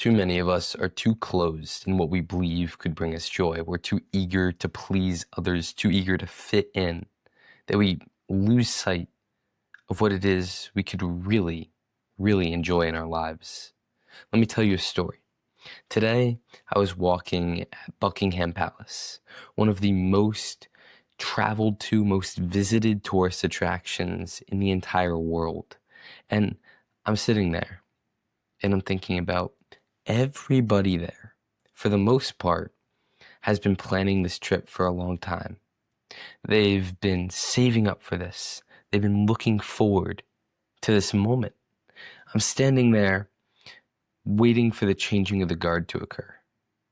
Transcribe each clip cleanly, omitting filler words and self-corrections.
Too many of us are too closed in what we believe could bring us joy. We're too eager to please others, too eager to fit in, that we lose sight of what it is we could really enjoy in our lives. Let me tell you a story. Today, I was walking at Buckingham Palace, one of the most traveled to, most visited tourist attractions in the entire world. And I'm sitting there and I'm thinking about everybody there, for the most part, has been planning this trip for a long time. They've been saving up for this. They've been looking forward to this moment. I'm standing there waiting for the changing of the guard to occur.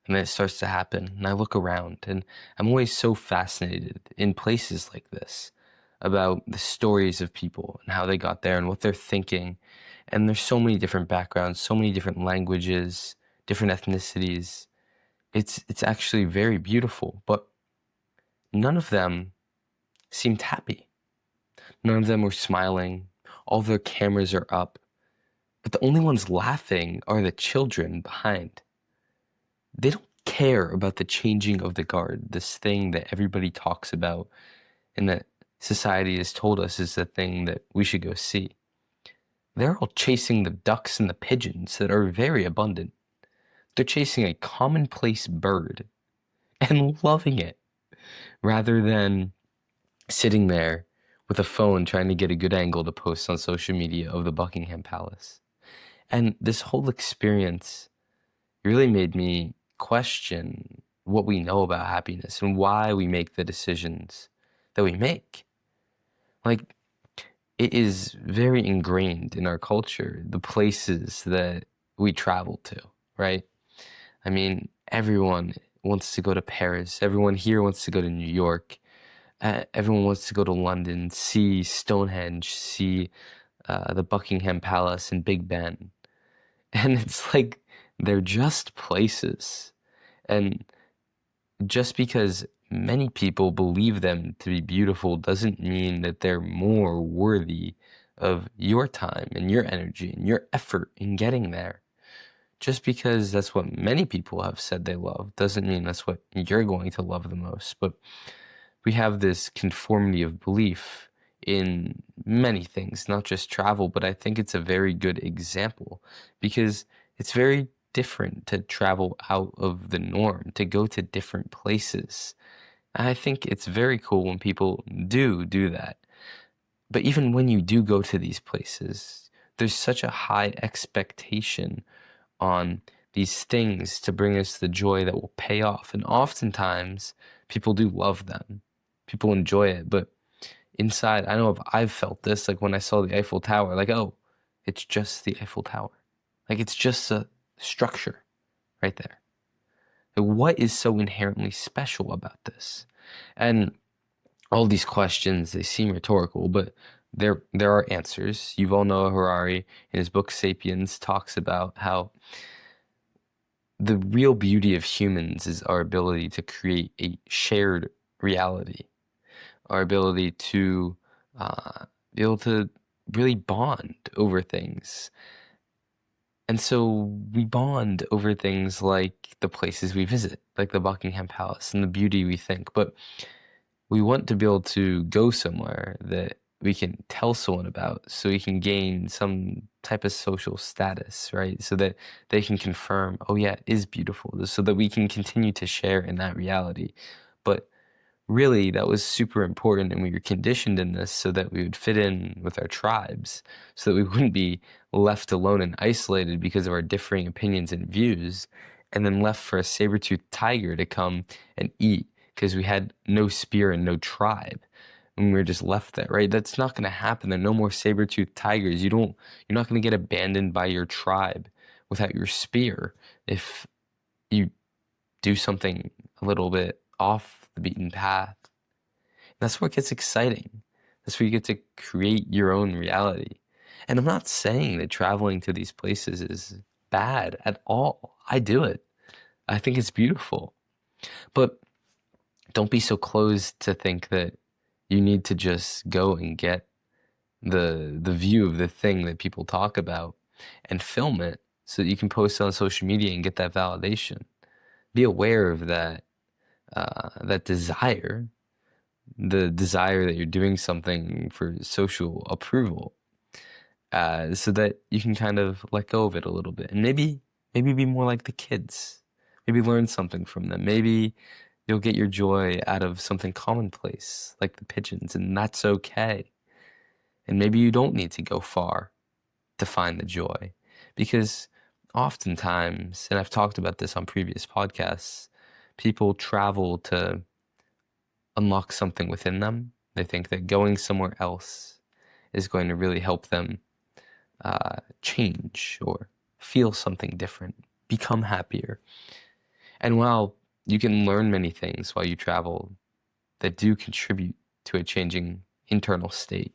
And then it starts to happen, and I look around, and I'm always so fascinated in places like this about the stories of people and how they got there and what they're thinking. And there's so many different backgrounds, so many different languages, different ethnicities. It's actually very beautiful, but none of them seemed happy. None of them were smiling. All their cameras are up, but the only ones laughing are the children behind. They don't care about the changing of the guard, this thing that everybody talks about and that society has told us is the thing that we should go see. They're all chasing the ducks and the pigeons that are very abundant. They're chasing a commonplace bird and loving it rather than sitting there with a phone trying to get a good angle to post on social media of the Buckingham Palace. And this whole experience really made me question what we know about happiness and why we make the decisions that we make. Like, it is very ingrained in our culture, the places that we travel to, right? I mean, everyone wants to go to Paris. Everyone here wants to go to New York. Everyone wants to go to London, see Stonehenge, see the Buckingham Palace and Big Ben. And it's like they're just places. And just because many people believe them to be beautiful doesn't mean that they're more worthy of your time and your energy and your effort in getting there. Just because that's what many people have said they love doesn't mean that's what you're going to love the most. But we have this conformity of belief in many things, not just travel, but I think it's a very good example because it's very different to travel out of the norm, to go to different places. And I think it's very cool when people do that. But even when you do go to these places, there's such a high expectation on these things to bring us the joy that will pay off. And oftentimes, people do love them. People enjoy it. But inside, I know if I've felt this, like when I saw the Eiffel Tower, like, oh, it's just the Eiffel Tower. Like, it's just a structure right there. Like, what is so inherently special about this? And all these questions, they seem rhetorical, but there are answers. Yuval Noah Harari, in his book *Sapiens*, talks about how the real beauty of humans is our ability to create a shared reality, our ability to be able to really bond over things. And so we bond over things like the places we visit, like the Buckingham Palace and the beauty we think. But we want to be able to go somewhere that we can tell someone about so we can gain some type of social status, right? So that they can confirm, oh yeah, it is beautiful, so that we can continue to share in that reality. But really, that was super important, and we were conditioned in this so that we would fit in with our tribes, so that we wouldn't be left alone and isolated because of our differing opinions and views, and then left for a saber-toothed tiger to come and eat because we had no spear and no tribe. And we were just left there, right? That's not going to happen. There are no more saber-toothed tigers. You're not going to get abandoned by your tribe without your spear if you do something a little bit off the beaten path. And that's what gets exciting. That's where you get to create your own reality. And I'm not saying that traveling to these places is bad at all. I do it. I think it's beautiful. But don't be so closed to think that you need to just go and get the view of the thing that people talk about and film it so that you can post on social media and get that validation. Be aware of that desire, the desire that you're doing something for social approval, so that you can kind of let go of it a little bit, and maybe be more like the kids. Maybe learn something from them. Maybe you'll get your joy out of something commonplace like the pigeons, and that's okay. And maybe you don't need to go far to find the joy, because oftentimes, and I've talked about this on previous podcasts, people travel to unlock something within them. They think that going somewhere else is going to really help them change or feel something different, become happier. And while you can learn many things while you travel that do contribute to a changing internal state,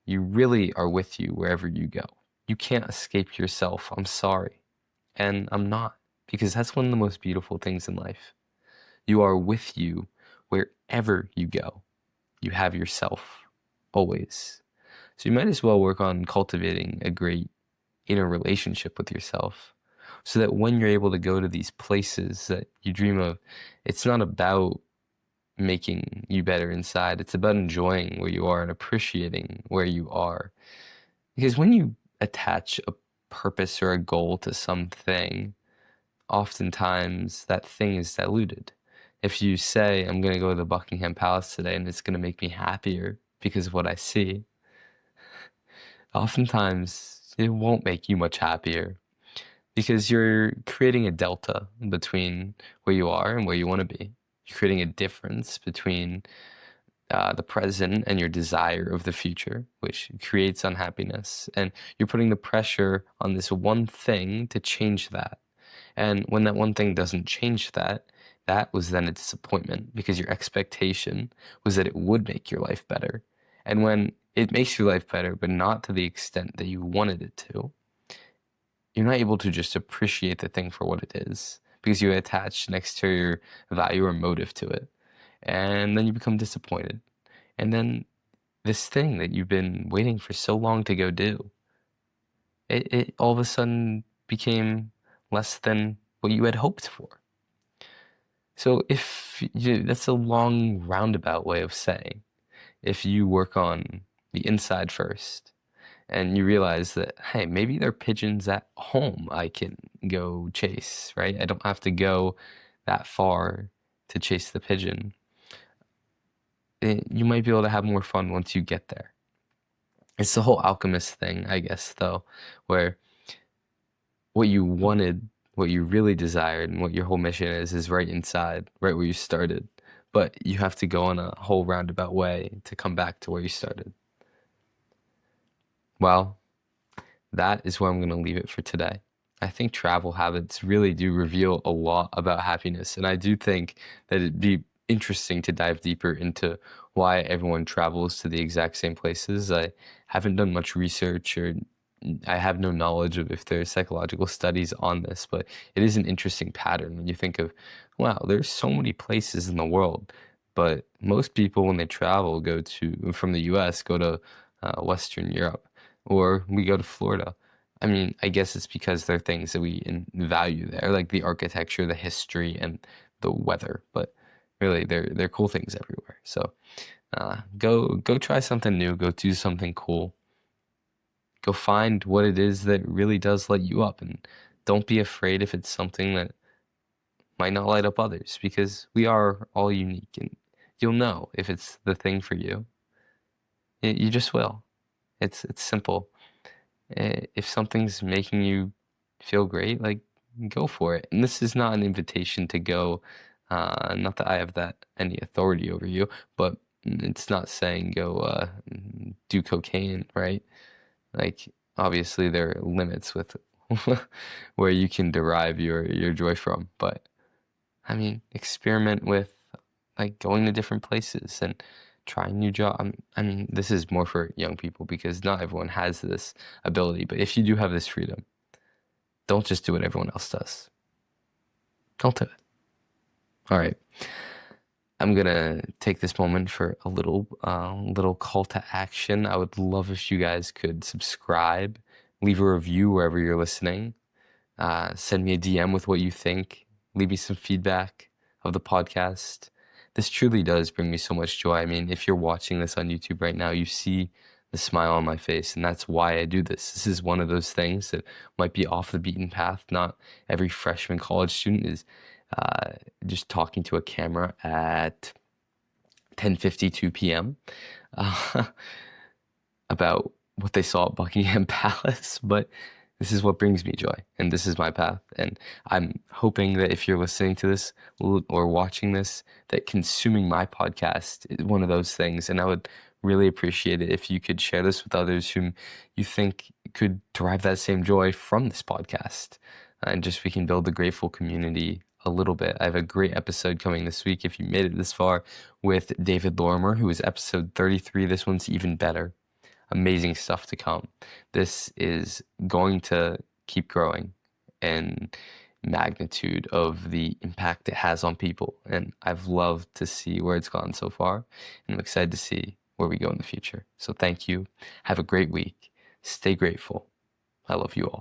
you really are with you wherever you go. You can't escape yourself. I'm sorry. And I'm not, because that's one of the most beautiful things in life. You are with you wherever you go. You have yourself always. So you might as well work on cultivating a great inner relationship with yourself, so that when you're able to go to these places that you dream of, it's not about making you better inside. It's about enjoying where you are and appreciating where you are. Because when you attach a purpose or a goal to something, oftentimes that thing is diluted. If you say, I'm going to go to the Buckingham Palace today and it's going to make me happier because of what I see, oftentimes it won't make you much happier, because you're creating a delta between where you are and where you want to be. You're creating a difference between the present and your desire of the future, which creates unhappiness. And you're putting the pressure on this one thing to change that. And when that one thing doesn't change that, that was then a disappointment, because your expectation was that it would make your life better. And when it makes your life better, but not to the extent that you wanted it to, you're not able to just appreciate the thing for what it is, because you attach an exterior value or motive to it. And then you become disappointed. And then this thing that you've been waiting for so long to go do, it all of a sudden became less than what you had hoped for. So that's a long roundabout way of saying, if you work on the inside first and you realize that, hey, maybe there are pigeons at home I can go chase, right? I don't have to go that far to chase the pigeon. You might be able to have more fun once you get there. It's the whole alchemist thing, I guess, though, where what you wanted, what you really desired, and what your whole mission is right inside, right where you started. But you have to go on a whole roundabout way to come back to where you started. Well, that is where I'm going to leave it for today. I think travel habits really do reveal a lot about happiness, and I do think that it'd be interesting to dive deeper into why everyone travels to the exact same places. I haven't done much research, or I have no knowledge of if there are psychological studies on this, but it is an interesting pattern when you think of, wow, there's so many places in the world, but most people when they travel from the US, go to Western Europe, or we go to Florida. I mean, I guess it's because there are things that we value there, like the architecture, the history, and the weather. But really, they're cool things everywhere. So go try something new. Go do something cool. Go find what it is that really does light you up, and don't be afraid if it's something that might not light up others, because we are all unique, and you'll know if it's the thing for you. You just will. It's simple. If something's making you feel great, like, go for it. And this is not an invitation to go, not that I have any authority over you, but it's not saying go do cocaine, right? Like, obviously there are limits with where you can derive your joy from, but I mean, experiment with like going to different places and trying new job. I mean, this is more for young people, because not everyone has this ability. But if you do have this freedom, don't just do what everyone else does. Don't do it. All right. I'm gonna take this moment for a little call to action. I would love if you guys could subscribe, Leave a review wherever you're listening. Send me a DM with what you think. Leave me some feedback of the podcast. This truly does bring me so much joy. I mean, if you're watching this on YouTube right now, you see the smile on my face, and that's why I do this. This is one of those things that might be off the beaten path. Not every freshman college student is just talking to a camera at 10:52 p.m. Uh, about what they saw at Buckingham Palace, but this is what brings me joy, and this is my path. And I'm hoping that if you're listening to this or watching this, that consuming my podcast is one of those things. And I would really appreciate it if you could share this with others whom you think could derive that same joy from this podcast. And just we can build a grateful community a little bit. I have a great episode coming this week, if you made it this far, with David Lorimer, who is episode 33. This one's even better. Amazing stuff to come. This is going to keep growing in magnitude of the impact it has on people. And I've loved to see where it's gone so far. And I'm excited to see where we go in the future. So thank you. Have a great week. Stay grateful. I love you all.